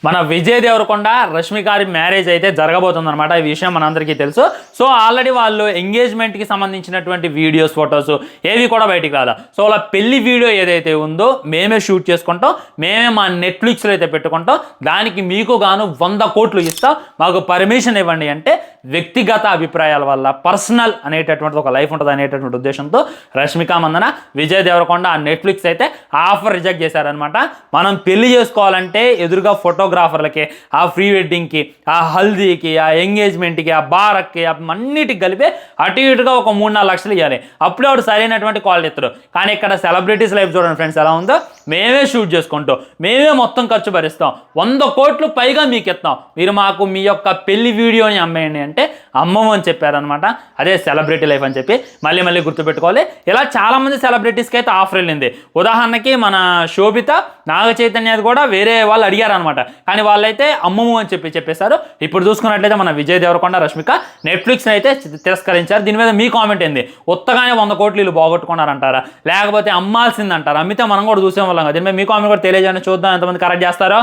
మన విజయ్ దేవరకొండ రష్మి గారి మ్యారేజ్ అయితే జరగబోతుంది అనమాట. ఈ విషయం మనందరికీ తెలుసు. సో ఆల్రెడీ వాళ్ళు ఎంగేజ్మెంట్కి సంబంధించినటువంటి వీడియోస్, ఫొటోస్ ఏవి కూడా బయటికి రాదా. సో వాళ్ళ పెళ్లి వీడియో ఏదైతే ఉందో మేమే షూట్ చేసుకుంటాం, మేమే మా నెట్ఫ్లిక్స్లో అయితే పెట్టుకుంటాం. దానికి మీకు గాను 100 కోట్లు ఇస్తాం, మాకు పర్మిషన్ ఇవ్వండి అంటే వ్యక్తిగత అభిప్రాయాల వల్ల పర్సనల్ అనేటటువంటి ఒక లైఫ్ ఉంటుంది అనేటటువంటి ఉద్దేశంతో రష్మిక మందన విజయ్ దేవరకొండ ఆ నెట్ఫ్లిక్స్ అయితే ఆఫర్ రిజెక్ట్ చేశారనమాట. మనం పెళ్లి చేసుకోవాలంటే ఎదురుగా ఫోటోగ్రాఫర్లకి, ఆ ప్రీ వెడ్డింగ్కి, ఆ హల్దీకి, ఆ ఎంగేజ్మెంట్కి, ఆ బారక్కి, అన్నిటికి కలిపి అటు ఇటుగా ఒక 3-4 లక్షలు ఇవ్వాలి. అప్పుడే వాడు సరైనటువంటి క్వాలిటీ ఇస్తారు. కానీ ఇక్కడ సెలబ్రిటీస్ లైఫ్ చూడండి ఫ్రెండ్స్ ఎలా ఉందో. మేమే షూట్ చేసుకుంటాం, మేమే మొత్తం ఖర్చు భరిస్తాం, 100 కోట్లు పైగా మీకు ఇస్తాం, మీరు మాకు మీ యొక్క పెళ్లి వీడియోని అమ్మేయండి అంటే అమ్మము అని చెప్పారనమాట. అదే సెలబ్రిటీ లైఫ్ అని చెప్పి మళ్ళీ గుర్తుపెట్టుకోవాలి. ఇలా చాలామంది సెలబ్రిటీస్కి అయితే ఆఫర్ వెళ్ళింది. ఉదాహరణకి మన శోభిత, నాగ చైతన్యది కూడా వేరే వాళ్ళు అడిగారనమాట. కానీ వాళ్ళైతే అమ్మము అని చెప్పేశారు. ఇప్పుడు చూసుకున్నట్లయితే మన విజయ్ దేవరకొండ, రష్మిక నెట్ఫ్లిక్స్ని అయితే తిరస్కరించారు. దీని మీద మీ కామెంట్ ఏంది? ఉత్తగానే 100 కోట్లు వీళ్ళు పోగొట్టుకున్నారంటారా, లేకపోతే అమ్మాల్సిందంటారా? అమ్మితే మనం కూడా చూసే వాళ్ళం కదా. దీని మీద మీ కామెంట్ కూడా తెలియజేయండి, చూద్దాం ఎంతమంది కరెక్ట్ చేస్తారో.